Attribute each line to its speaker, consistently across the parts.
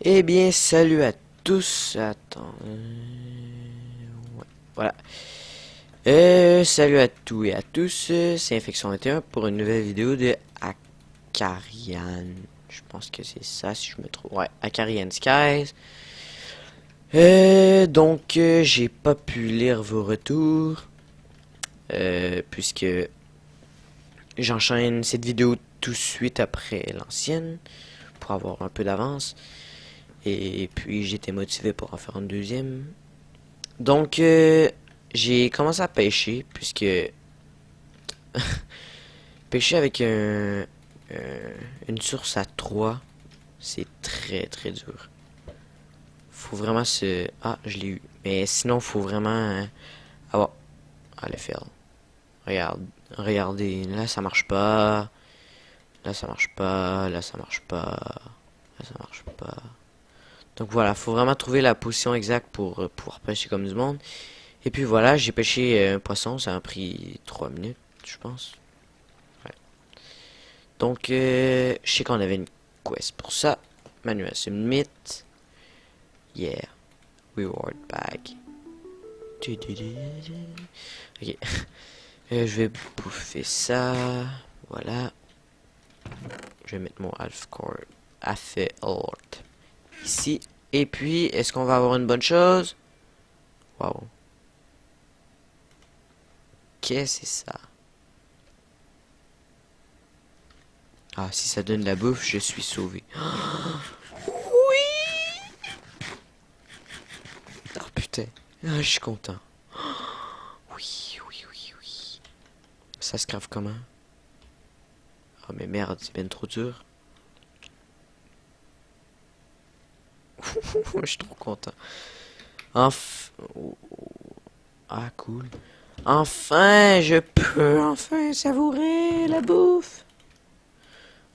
Speaker 1: Eh bien, salut à tous. Attends. Ouais, voilà. Salut à tous et à tous. C'est Infection 21 pour une nouvelle vidéo de Acarian. Je pense que c'est ça, si je me trompe. Ouais, Acarian Skies. J'ai pas pu lire vos retours. Puisque j'enchaîne cette vidéo tout de suite après l'ancienne. Pour avoir un peu d'avance. Et puis j'étais motivé pour en faire une deuxième. Donc, j'ai commencé à pêcher, puisque pêcher avec une source à 3 c'est très très dur. Faut vraiment se... Ah, je l'ai eu. Mais sinon, faut vraiment... Ah bon, ah, le fail. Regardez, là ça marche pas. Là ça marche pas, là ça marche pas. Là ça marche pas. Donc voilà, faut vraiment trouver la position exacte pour pouvoir pêcher comme du monde. Et puis voilà, j'ai pêché un poisson, ça a pris 3 minutes, je pense. Ouais. Donc, je sais qu'on avait une quest pour ça. Manuel submit. Yeah. Reward bag. Ok. Je vais bouffer ça. Voilà. Je vais mettre mon Alfcore Alert ici. Et puis, est-ce qu'on va avoir une bonne chose? Wow. Qu'est-ce que c'est ça? Ah, si ça donne la bouffe, je suis sauvé. Oui! Oh putain. Ah, je suis content. Oui, oui, oui, oui. Ça se crave comment? Oh mais merde, c'est bien trop dur. Je suis trop content. Enf... Ah, cool. Enfin, je peux enfin savourer la bouffe.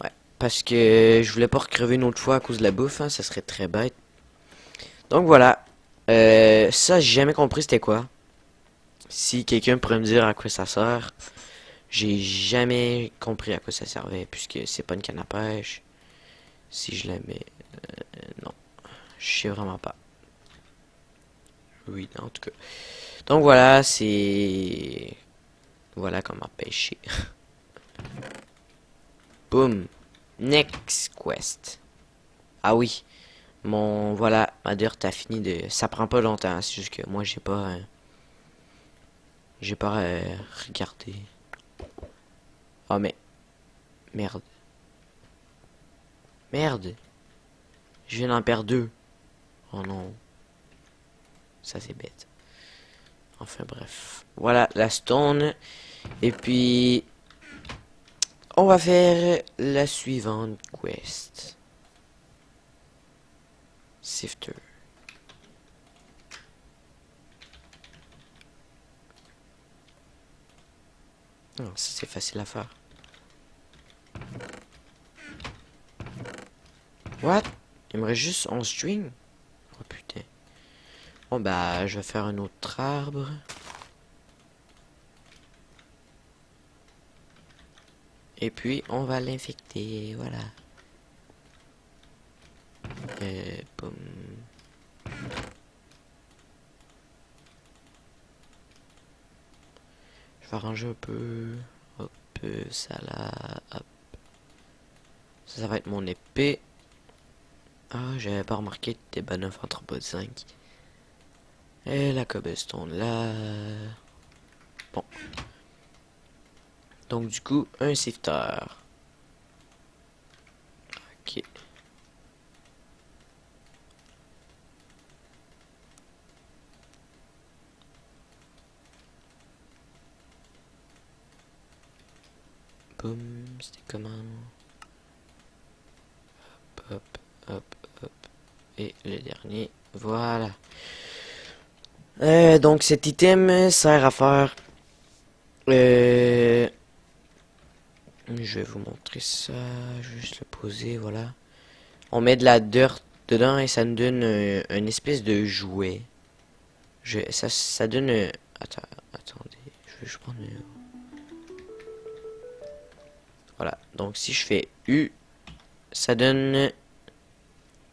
Speaker 1: Ouais, parce que je voulais pas recrever une autre fois à cause de la bouffe, hein, ça serait très bête. Donc voilà. Ça, j'ai jamais compris c'était quoi. Si quelqu'un pourrait me dire à quoi ça sert, j'ai jamais compris à quoi ça servait, puisque c'est pas une canne à pêche. Si je la mets... non, je sais vraiment pas. Oui, en tout cas. Donc voilà, c'est... Voilà comment pêcher. Boom. Next quest. Ah oui. Mon... Voilà, ma dirt a fini de... Ça prend pas longtemps, c'est juste que moi j'ai pas... j'ai pas regardé. Oh mais... Merde. Merde. Je viens d'en perdre deux. Oh non. Ça c'est bête. Enfin bref. Voilà la stone. Et puis... On va faire la suivante quest. Sifter. Oh, ça c'est facile à faire. What? Il me reste juste 11 string? Oh putain. Bon bah je vais faire un autre arbre. Et puis on va l'infecter, voilà. Boum. Je vais arranger un peu. Hop, ça là. Hop. Ça va être mon épée. Ah, j'avais pas remarqué des bonhommes entre bas de 5. Et la cobblestone là. Bon. Donc du coup, un sifter. Ok. Boum, c'était comment? Hop, hop, hop. Et le dernier, voilà. Donc cet item sert à faire... je vais vous montrer ça, je vais juste le poser, voilà. On met de la dirt dedans et ça nous donne une espèce de jouet. Ça donne... attendez, je vais juste prendre... voilà, donc si je fais U, ça donne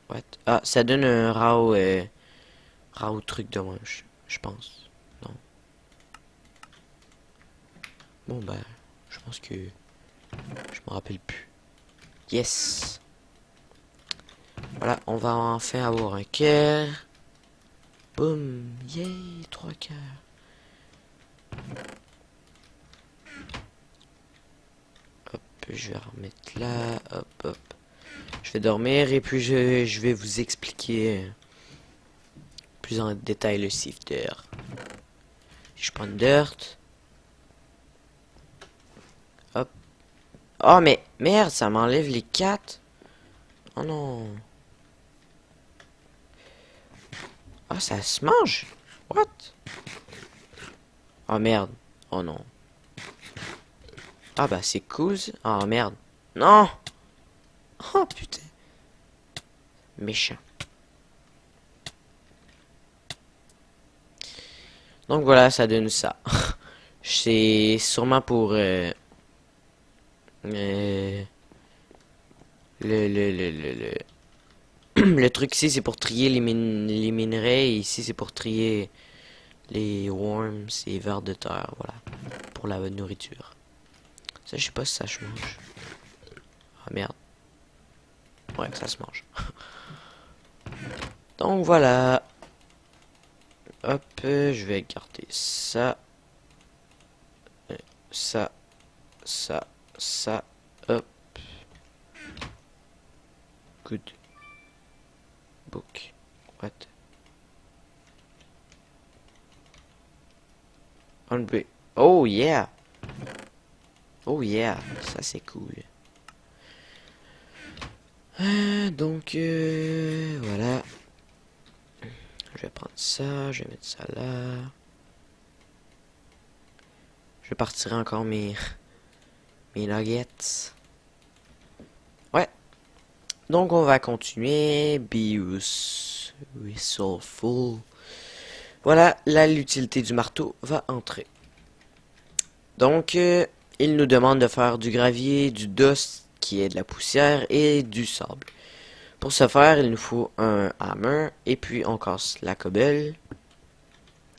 Speaker 1: What? Ah, ça donne un raw truc de manche, je pense. Non. Bon, ben, je pense que je me rappelle plus. Yes! Voilà, on va enfin avoir un cœur. Boum! Yay! 3 cœurs. Hop, je vais remettre là. Hop, hop. Je vais dormir et puis je vais vous expliquer plus en détail le sifter. Je prends une dirt. Hop. Oh, mais merde, ça m'enlève les 4. Oh non. Ah, ça se mange? What? Oh merde. Oh non. Ah bah c'est cool. Oh merde. Non. Oh putain. Méchant. Donc voilà, ça donne ça. C'est sûrement pour le le truc ici c'est pour trier les minerais et ici c'est pour trier les worms et vers de terre, voilà, pour la nourriture. Ça, je sais pas si ça se mange. Ah merde. Ouais, ça se mange. Donc voilà. Hop, je vais garder ça. Ça. Ça. Ça. Hop. Good. Book. What? Unbreak. Oh yeah. Oh yeah. Ça c'est cool. Donc voilà. Je vais prendre ça, je vais mettre ça là. Je partirai encore mes nuggets. Ouais. Donc on va continuer. Bius. Resourceful. Voilà, là l'utilité du marteau va entrer. Donc il nous demande de faire du gravier, du dust qui est de la poussière et du sable. Pour ce faire, il nous faut un hammer et puis on casse la cobble.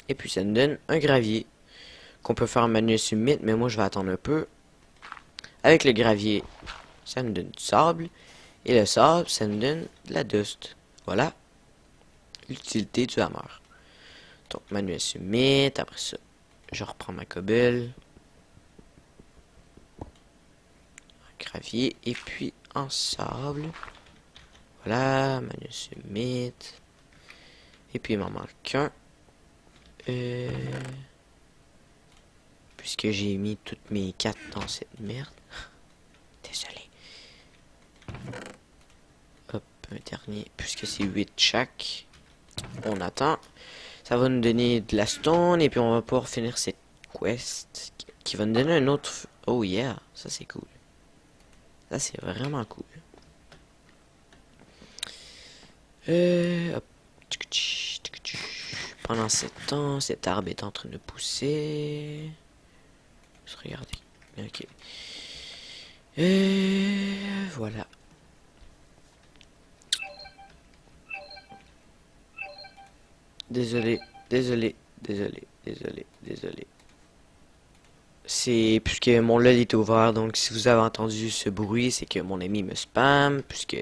Speaker 1: Et puis ça nous donne un gravier qu'on peut faire manuel submit, mais moi je vais attendre un peu. Avec le gravier, ça nous donne du sable. Et le sable, ça nous donne de la dust. Voilà l'utilité du hammer. Donc manuel submit, après ça, je reprends ma cobble. Un gravier et puis en sable. Voilà, manuel submit. Et puis il m'en manque un. Puisque j'ai mis toutes mes 4 dans cette merde. Désolé. Hop, un dernier. Puisque c'est 8 chaque. On attend. Ça va nous donner de la stone. Et puis on va pouvoir finir cette quest. Qui va nous donner un autre... Oh yeah, ça c'est cool. Ça c'est vraiment cool. Hop. Pendant ce temps, cet arbre est en train de pousser. Regardez. Ok. Voilà. Désolé, désolé, désolé, désolé, désolé. C'est puisque mon LOL est ouvert, donc si vous avez entendu ce bruit, c'est que mon ami me spam, puisque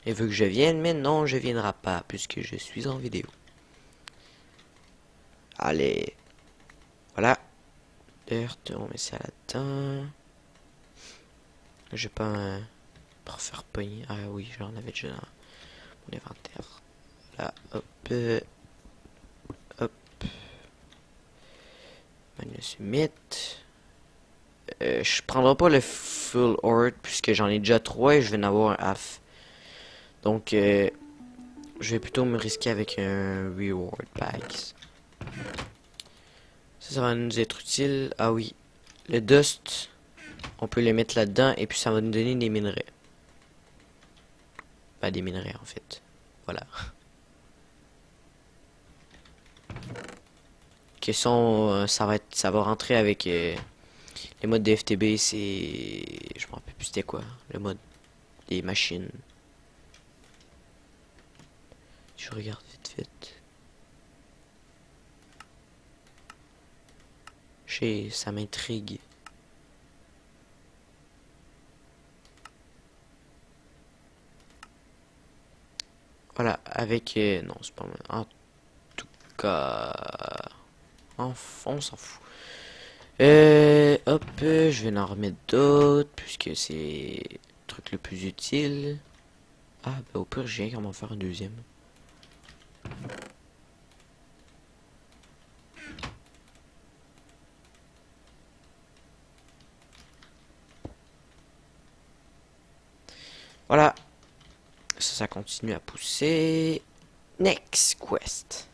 Speaker 1: il veut que je vienne, mais non, je viendrai pas, puisque je suis en vidéo. Allez. Voilà. Dirt, on met ça là-dedans. J'ai pas un... pour faire pogner. Ah oui, j'en avais déjà dans mon inventaire. Là, hop. Hop. Manuel submit. Je prendrai pas le full horde puisque j'en ai déjà 3 et je vais en avoir un half. Donc, je vais plutôt me risquer avec un reward packs. Ça va nous être utile. Ah oui. Le dust, on peut les mettre là-dedans et puis ça va nous donner des minerais. Pas des minerais en fait. Voilà. Question, ça va rentrer avec les modes de FTB, c'est... Je me rappelle plus c'était quoi, le mode des machines. Je regarde vite vite. Ça m'intrigue. Voilà, avec... non, c'est pas mal. En tout cas... on s'en fout. Hop, je vais en remettre d'autres, puisque c'est le truc le plus utile. Ah, bah au pire, j'ai comment faire un deuxième. Voilà. Ça continue à pousser. Next quest.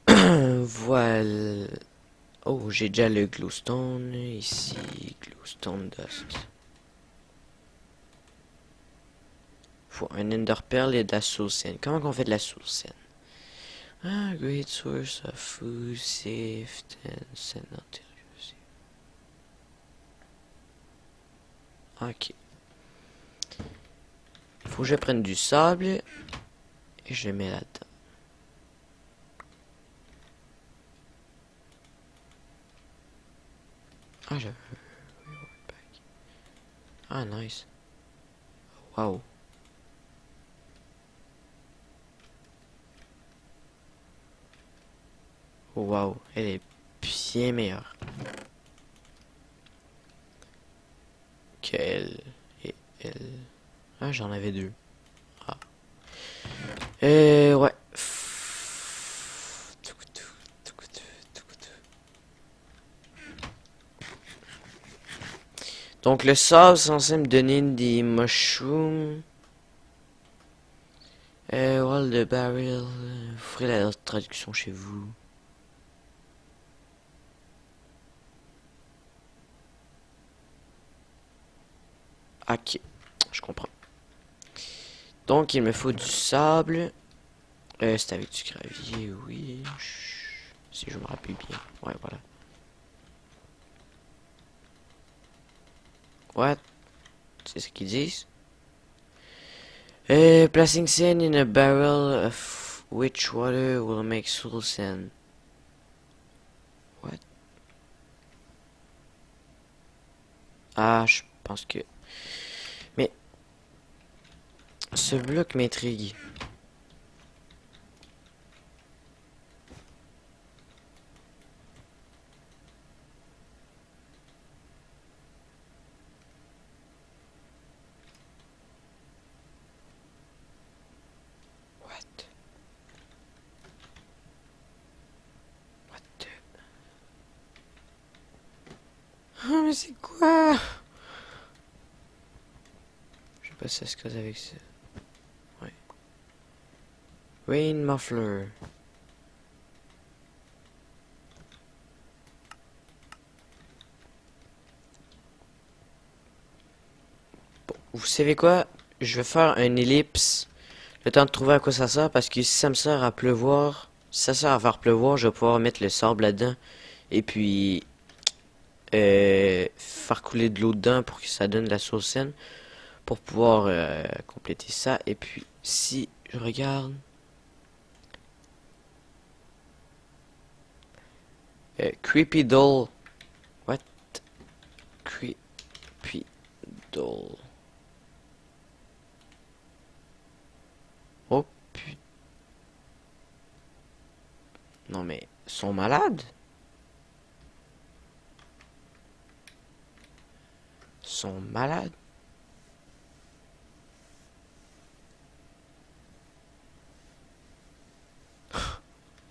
Speaker 1: Voilà. Oh, j'ai déjà le glowstone. Ici, glowstone dust. Faut un ender pearl et de la soul sand. Comment qu'on fait de la soul sand? Ah, great source of food, safe, and sand interior. Ok. Faut que je prenne du sable et je le mets là-dedans. Ah, j'avais... Ah, nice. Wow. Wow, elle est bien meilleure qu'elle et elle. Ah, j'en avais deux. Ah. Ouais. Donc le sable c'est censé me donner des mushrooms. Well, the barrel. Vous ferez la traduction chez vous. Ok, je comprends. Donc il me faut du sable. C'est avec du gravier, oui. Si je me rappelle bien. Ouais, voilà. What? C'est ce qu'ils disent? Placing sand in a barrel of which water will make soul sand. What? Ah, je pense que... Mais... Ce bloc m'intrigue. What? What the... Ah, mais c'est quoi? Je sais pas si ça se cause avec ça. Ouais. Rain muffler. Bon, vous savez quoi? Je vais faire une ellipse. Le temps de trouver à quoi ça sert, parce que si ça me sert à pleuvoir, si ça sert à faire pleuvoir, je vais pouvoir mettre le sable là-dedans. Et puis, faire couler de l'eau dedans pour que ça donne de la sauce saine. Pour pouvoir compléter ça. Et puis, si je regarde... Creepy doll. What? Creepy doll. Oh putain. Non mais, ils sont malades? Ils sont malades?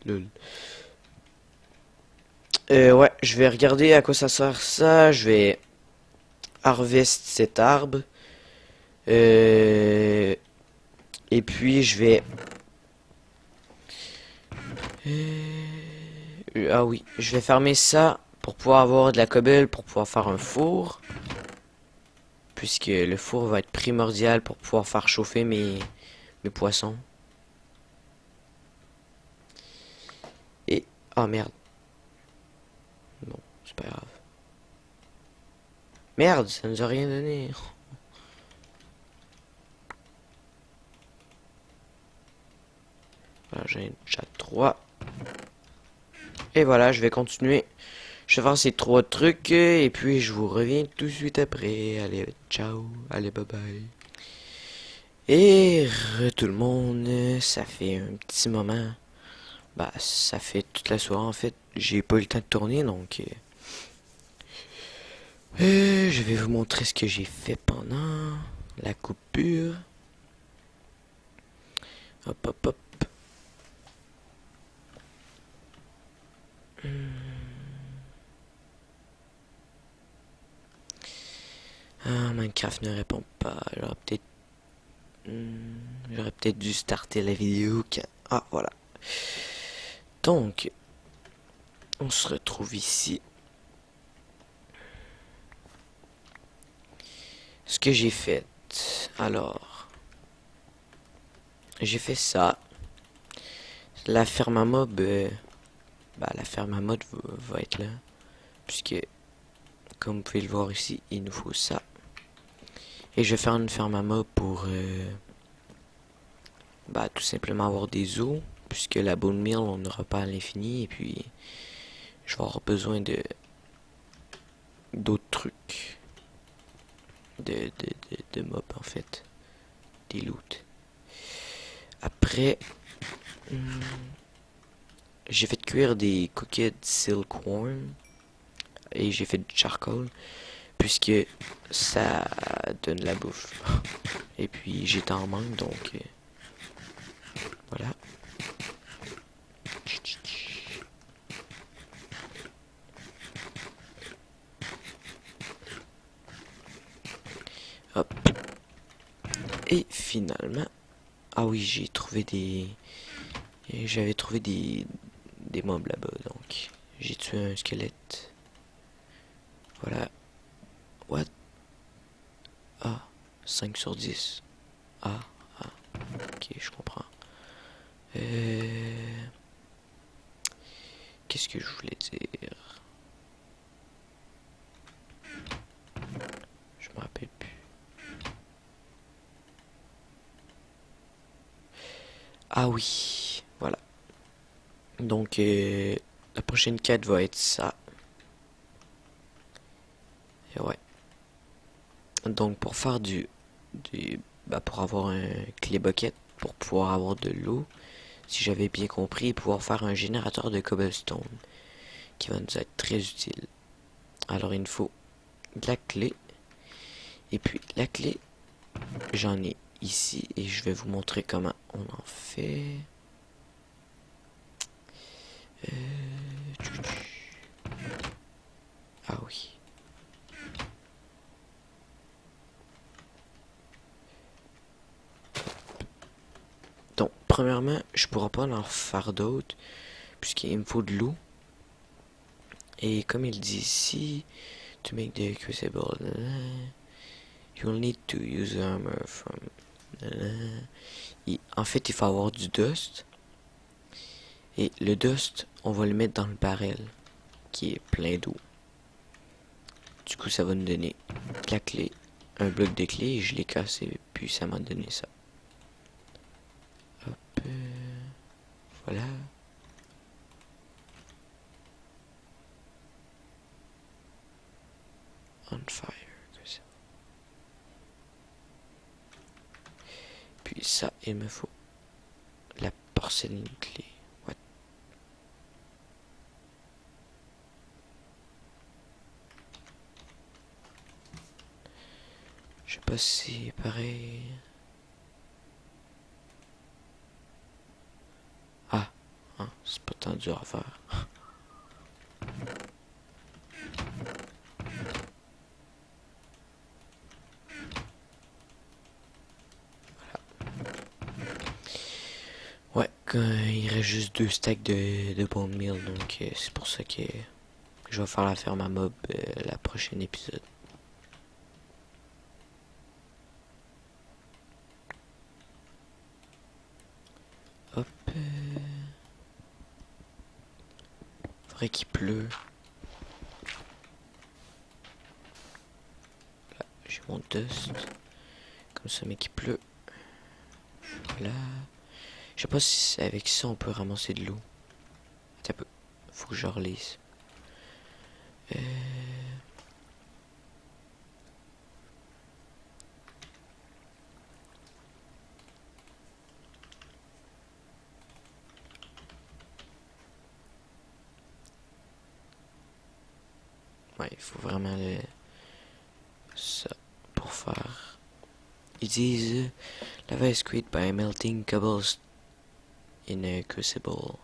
Speaker 1: Lol. Ouais, je vais regarder à quoi ça sert ça. Je vais harvest cet arbre. Et puis je vais... ah oui, je vais fermer ça pour pouvoir avoir de la cobble, pour pouvoir faire un four. Puisque le four va être primordial pour pouvoir faire chauffer mes poissons. Et... ah merde. Bon, c'est pas grave. Merde, ça nous a rien donné. Voilà, j'ai déjà 3. Et voilà, je vais continuer. Je vais faire ces 3 trucs et puis je vous reviens tout de suite après. Allez, ciao. Allez, bye bye. Et tout le monde, ça fait un petit moment. Bah, ça fait toute la soirée en fait. J'ai pas eu le temps de tourner donc. Je vais vous montrer ce que j'ai fait pendant la coupure. Hop, hop, hop. Ah, Minecraft ne répond pas. J'aurais peut-être dû starter la vidéo. Ah, voilà. Donc, on se retrouve ici. Ce que j'ai fait. Alors, j'ai fait ça. La ferme à mob, la ferme à mob va être là. Puisque, comme vous pouvez le voir ici, il nous faut ça. Et je vais faire une ferme à mob pour, tout simplement avoir des os. Puisque la bone meal, on n'aura pas à l'infini. Et puis, je vais avoir besoin de d'autres trucs. De mobs, en fait. Des loot. Après, j'ai fait cuire des coquillettes silkworm. Et j'ai fait du charcoal. Puisque ça donne la bouffe. Et puis, j'étais en manque, donc... voilà. Hop. Et finalement... Ah oui, j'ai trouvé des... J'avais trouvé des mobs là-bas, donc... J'ai tué un squelette. Voilà. What? Ah, 5 sur 10. Ah, ah. Ok, je comprends. Qu'est-ce que je voulais dire? Je me rappelle plus. Ah oui, voilà. Donc, la prochaine quête va être ça. Et ouais. Donc, pour faire pour avoir un clé bucket, pour pouvoir avoir de l'eau, si j'avais bien compris, et pouvoir faire un générateur de cobblestone, qui va nous être très utile. Alors, il nous faut de la clé. Et puis, la clé, j'en ai ici, et je vais vous montrer comment on en fait. Ah oui. Donc, premièrement, je pourrais pas en faire d'autres, puisqu'il me faut de l'eau. Et comme il dit ici, to make the crucible, you'll need to use armor from... En fait, il faut avoir du dust. Et le dust, on va le mettre dans le barrel, qui est plein d'eau. Du coup, ça va nous donner la clé, un bloc de clé, et je l'ai cassé, puis ça m'a donné ça. Hop, voilà. On fire, que ça. Puis ça, il me faut la porcelaine clé. What? Je sais pas si c'est pareil. Ah, hein, c'est pas tant dur à faire. Ouais, il reste juste 2 stacks de bone meal, donc c'est pour ça que je vais faire la ferme à mob la prochaine épisode. Hop. Faudrait qu'il pleut. Là, j'ai mon dust. Comme ça, mais qu'il pleut. Voilà. Je sais pas si avec ça on peut ramasser de l'eau. Attends un peu. Faut que je relise. Euh... Ouais, il faut vraiment ça pour faire. Ils disent lava is created by melting cobbles in a crucible.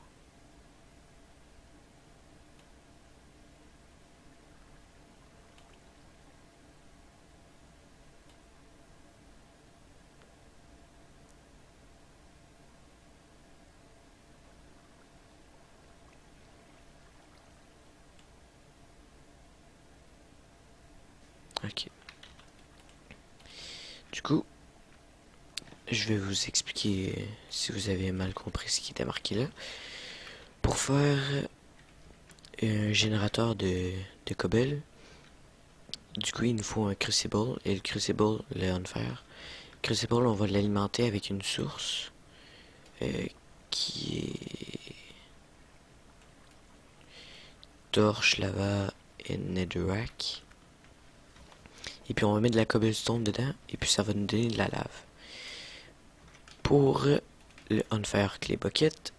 Speaker 1: Ok. Du coup, je vais vous expliquer si vous avez mal compris ce qui était marqué là. Pour faire un générateur de cobble, du coup il nous faut un crucible et le crucible, le enfer. Le crucible, on va l'alimenter avec une source qui est torche, lava et netherrack. Et puis on va mettre de la cobblestone dedans et puis ça va nous donner de la lave. Pour le unfair clay bucket,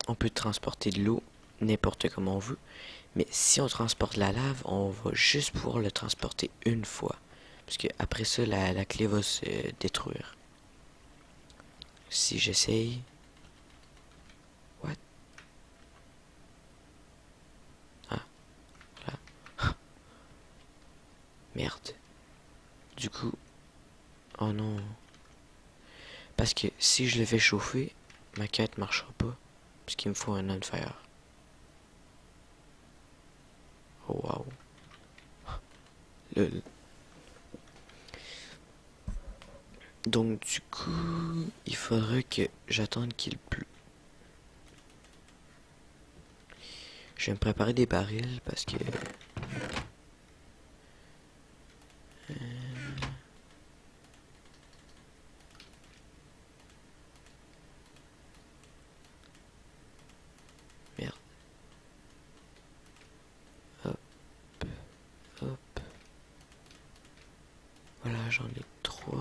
Speaker 1: on peut transporter de l'eau n'importe comment on veut. Mais si on transporte la lave, on va juste pouvoir le transporter une fois. Parce que après ça, la clé va se détruire. Si j'essaye... What? Ah, voilà. Merde. Du coup... Oh non. Parce que si je le fais chauffer, ma quête marchera pas. Parce qu'il me faut un unfair. Oh wow. Lol. Donc du coup, il faudrait que j'attende qu'il pleut. Je vais me préparer des barils parce que... Merde. Hop, hop. Voilà, j'en ai 3.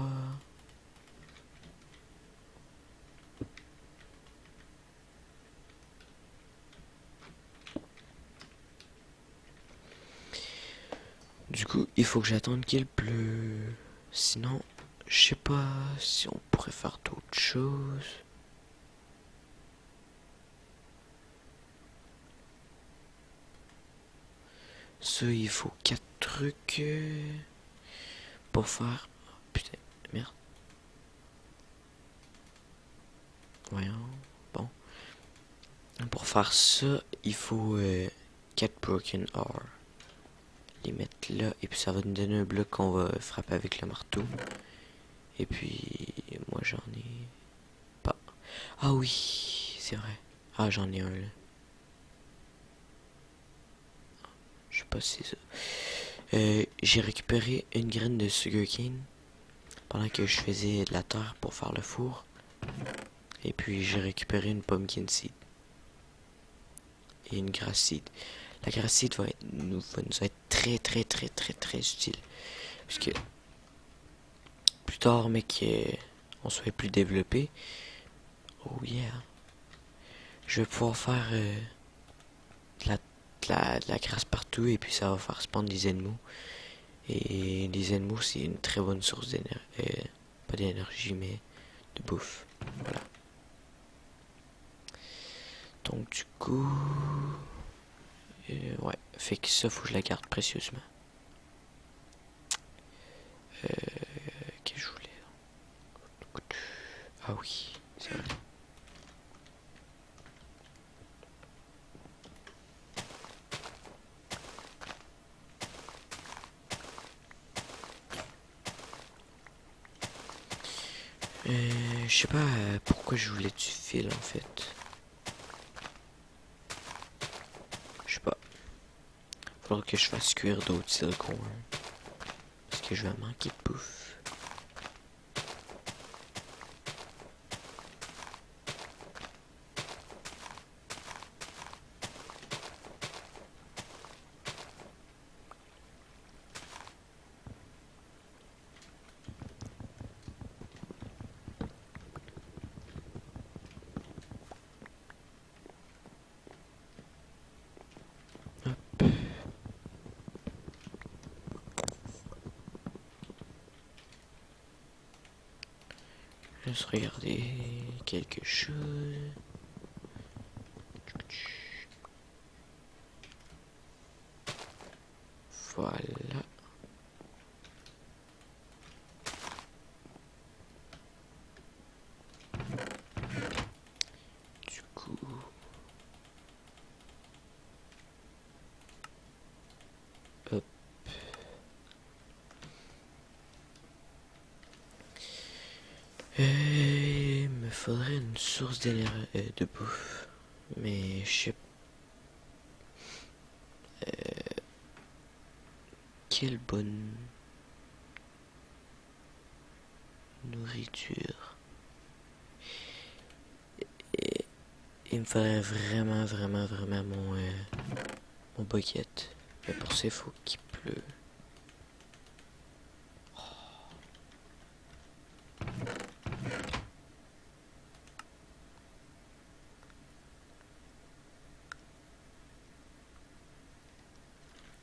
Speaker 1: Du coup, il faut que j'attende qu'il pleut. Sinon, je sais pas si on pourrait faire d'autres choses. Ça, il faut 4 trucs pour faire... Oh, putain, merde. Voyons, bon. Pour faire ça, il faut 4 broken ore. Les mettre là, et puis ça va nous donner un bloc qu'on va frapper avec le marteau. Et puis, moi j'en ai pas. Ah oui, c'est vrai. Ah, j'en ai un là. Je sais pas si c'est ça. J'ai récupéré une graine de sugarcane pendant que je faisais de la terre pour faire le four. Et puis j'ai récupéré une pumpkin seed. Et une grass seed. La grass seed va nous être très très très très très utile. Parce que plus tard, mec, on soit plus développé. Oh yeah. Je vais pouvoir faire de la grasse partout et puis ça va faire spawn des ennemis. Et les ennemis, c'est une très bonne source d'énergie. Pas d'énergie, mais de bouffe. Voilà. Donc du coup... ouais, fait que ça, faut que je la garde précieusement. Qu'est-ce que je voulais... Ah oui, c'est vrai. Je sais pas pourquoi je voulais du fil en fait. Je sais pas. Faudra que je fasse cuire d'autres silicons. Hein, parce que je vais manquer de bouffe. juste regarder quelque chose. Voilà. Du coup... Hop. Il me faudrait une source d'énergie de bouffe. Mais je sais quelle bonne nourriture. Et il me faudrait vraiment mon bucket. Mais pour ça, il faut qu'il pleut.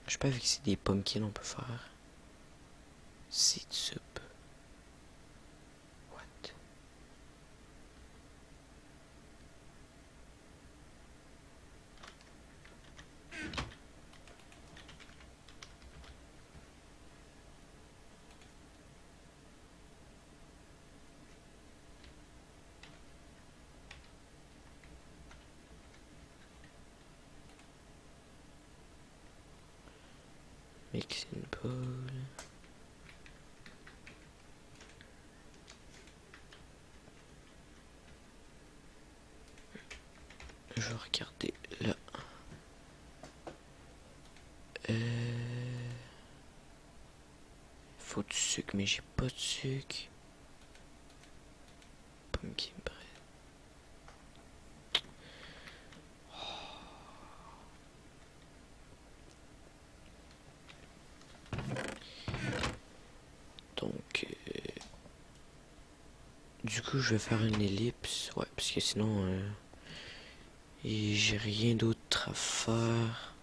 Speaker 1: Je sais pas, vu que c'est des pumpkins, on peut faire seed soup. What? Mixing bowl. Je vais regarder là. Faut du sucre, mais j'ai pas de sucre. Pumpkin bread. Donc, du coup, je vais faire une ellipse. Ouais, parce que sinon, j'ai rien d'autre à faire.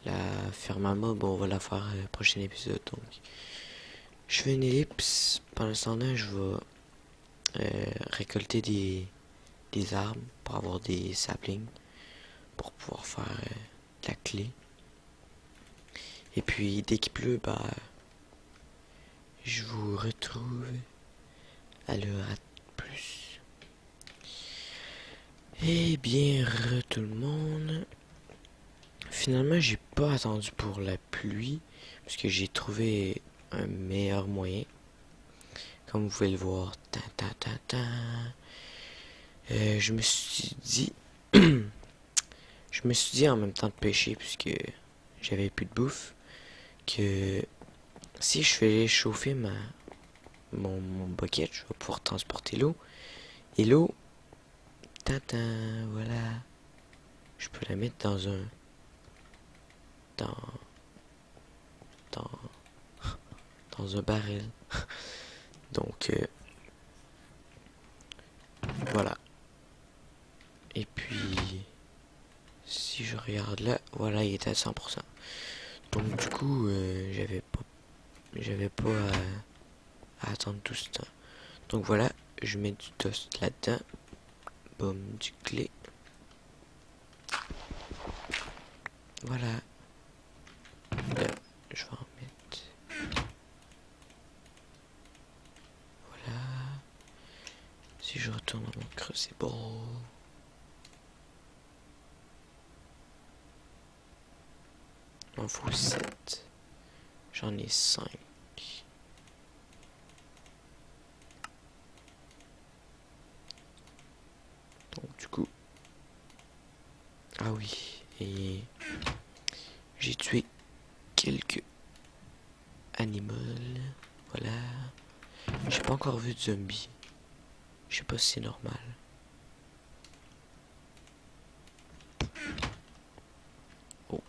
Speaker 1: La ferme à mob, on va la faire prochain épisode. Donc, je fais une ellipse. Pendant ce temps-là, je vais récolter des arbres pour avoir des saplings pour pouvoir faire la clé. Et puis, dès qu'il pleut, bah, je vous retrouve à l'heure à plus. Eh bien, tout le monde. Finalement, j'ai pas attendu pour la pluie parce que j'ai trouvé un meilleur moyen. Comme vous pouvez le voir, je me suis dit, je me suis dit en même temps de pêcher puisque j'avais plus de bouffe que si je fais chauffer mon bucket, je vais pouvoir transporter l'eau. Et l'eau, voilà, je peux la mettre dans un dans dans dans un baril. Donc voilà. Et puis si je regarde là, voilà, il est à 100%. Donc du coup, j'avais pas à attendre tout ce temps. Donc voilà, je mets du toast là-dedans. Boum, du clé. Voilà. Là, je vais en mettre. Voilà. Si je retourne dans mon crucible. Il en faut 7. J'en ai 5. Donc du coup. Ah oui. Et j'ai tué quelques animaux. Voilà. J'ai pas encore vu de zombies. Je sais pas si c'est normal. Oh.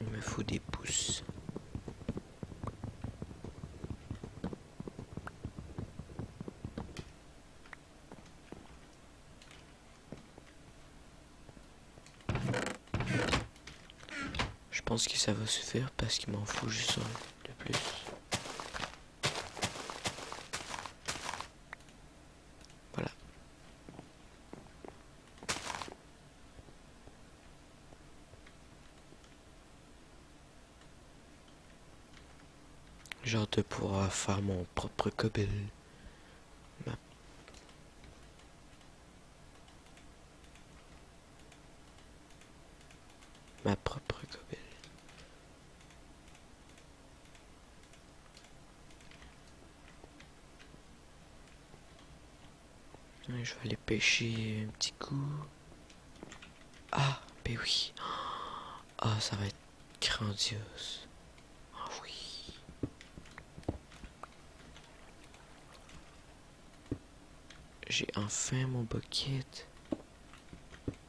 Speaker 1: Il me faut des pouces. pense que ça va suffire parce qu'il m'en faut juste un de plus. Voilà. J'ai hâte de pouvoir faire mon propre cobble. Ma propre cobble. Je vais aller pêcher un petit coup. Ah, ben oui. Ah, ça va être grandiose. Ah oui. J'ai enfin mon bucket.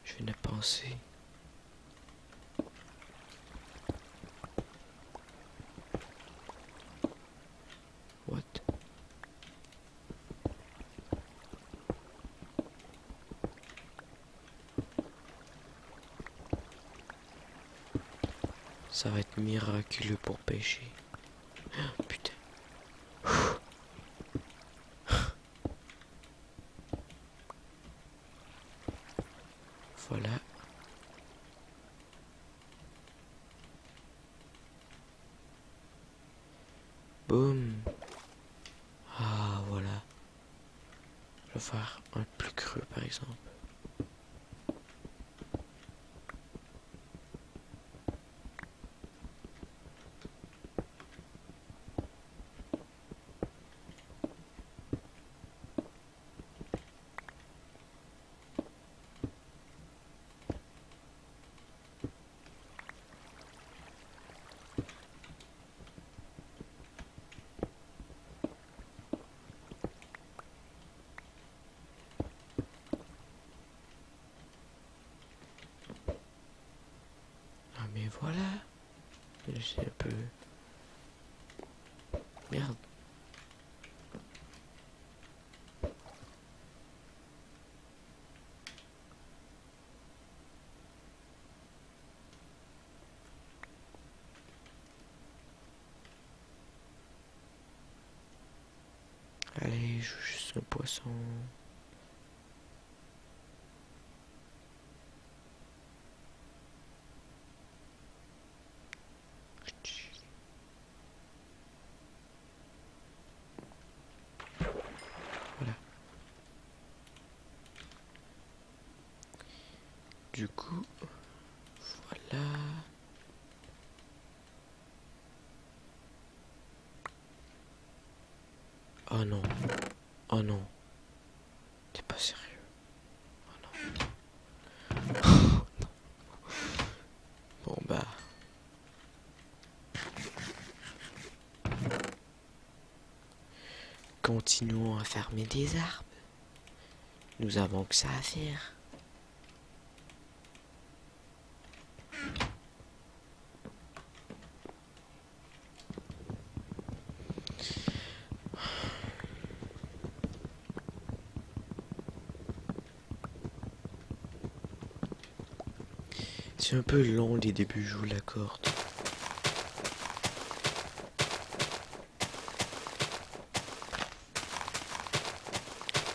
Speaker 1: Je viens de penser. What? Ça va être miraculeux pour pêcher. Oh, putain. Voilà. Boum. Ah, voilà. Je vais faire un plus creux, par exemple. Ah, mais voilà. C'est un peu... Merde. Allez, je joue juste un poisson. Voilà. Du coup, voilà. Oh non. Oh non. T'es pas sérieux. Oh non. Bon bah. Continuons à fermer des arbres. Nous avons que ça à faire. C'est un peu long les débuts, je vous l'accorde.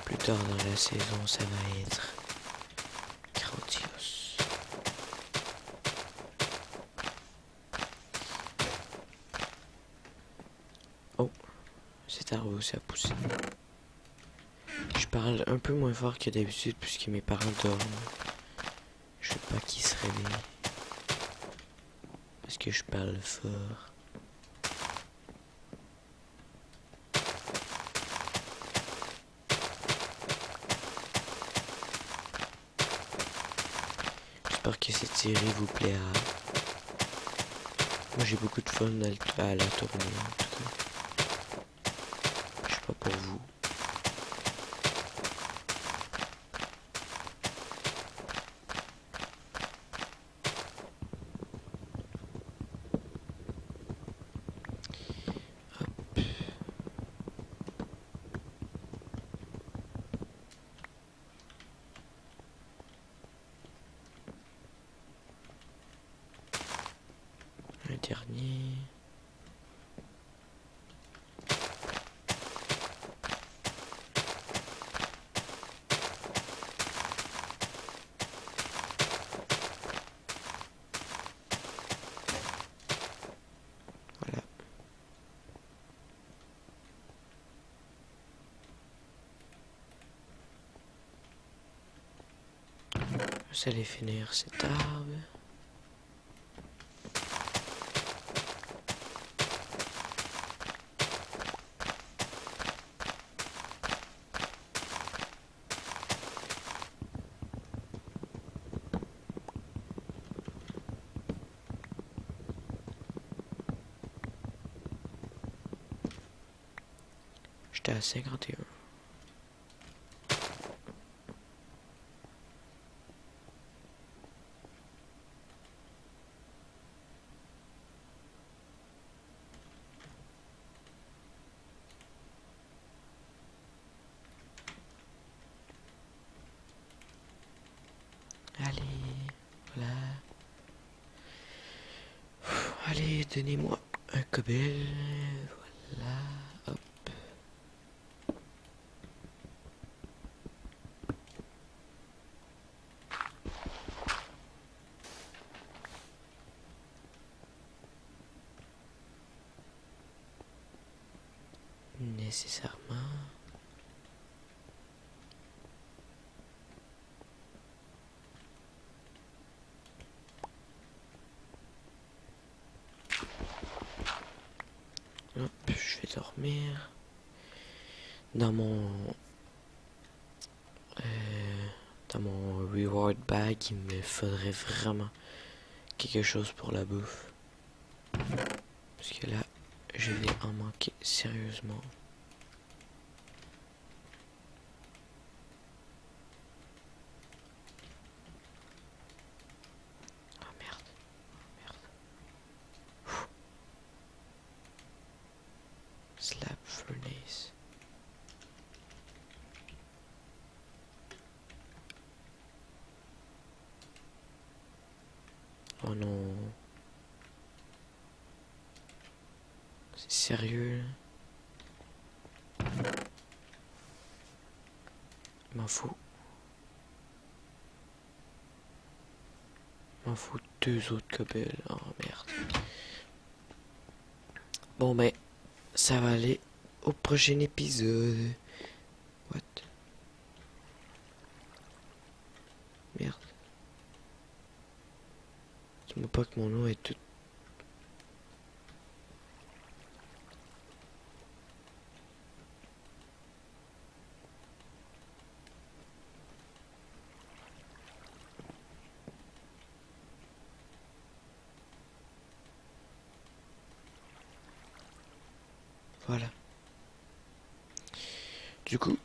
Speaker 1: Plus tard dans la saison, ça va être grandiose. Oh, cet arbre aussi a poussé. Je parle un peu moins fort que d'habitude puisque mes parents dorment. Je veux pas qu'ils se réveillent. Parce que je parle fort. J'espère que cette série vous plaira. Moi j'ai beaucoup de fun à la tourner en tout cas. Je sais pas pour vous. Un dernier. Voilà. Vous allez finir cet arbre. J'étais à 51. Allez, voilà. Allez, donnez-moi un cobble. Voilà, hop. Nécessairement. Hop, je vais dormir. Dans mon dans mon reward bag, il me faudrait vraiment quelque chose pour la bouffe. Parce que là, je vais en manquer sérieusement. Oh merde. Merde. Ouh. Slab furnace. Oh non. C'est sérieux là? Il m'en faut. Il m'en faut 2 autres cobbles. Oh merde. Bon ben, ça va aller au prochain épisode. What? Merde. Dis-moi pas que mon nom est tout... Voilà. Du coup,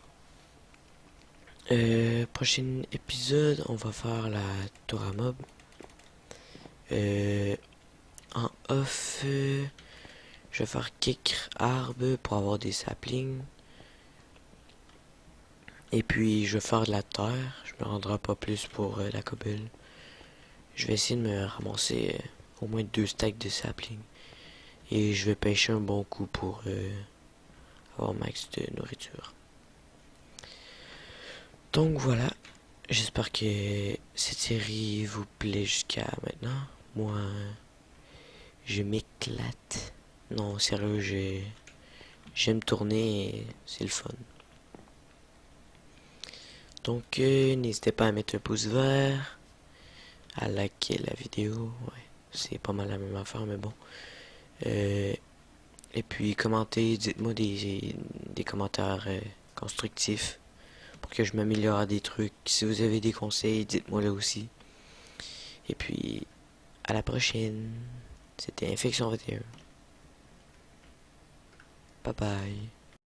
Speaker 1: prochain épisode, on va faire la Torah Mob. En off, je vais faire quelques arbres pour avoir des saplings. Et puis, je vais faire de la terre. Je me rendrai pas plus pour la cobble. Je vais essayer de me ramasser au moins 2 stacks de saplings. Et je vais pêcher un bon coup pour avoir max de nourriture. Donc voilà, j'espère que cette série vous plaît jusqu'à maintenant. Moi, je m'éclate. Non, sérieux, j'aime tourner et c'est le fun. Donc, n'hésitez pas à mettre un pouce vert, à liker la vidéo. Ouais, c'est pas mal la même affaire, mais bon. Et puis, commentez, dites-moi des commentaires constructifs pour que je m'améliore à des trucs. Si vous avez des conseils, dites-moi là aussi. Et puis, à la prochaine. C'était Infection 21. Bye bye.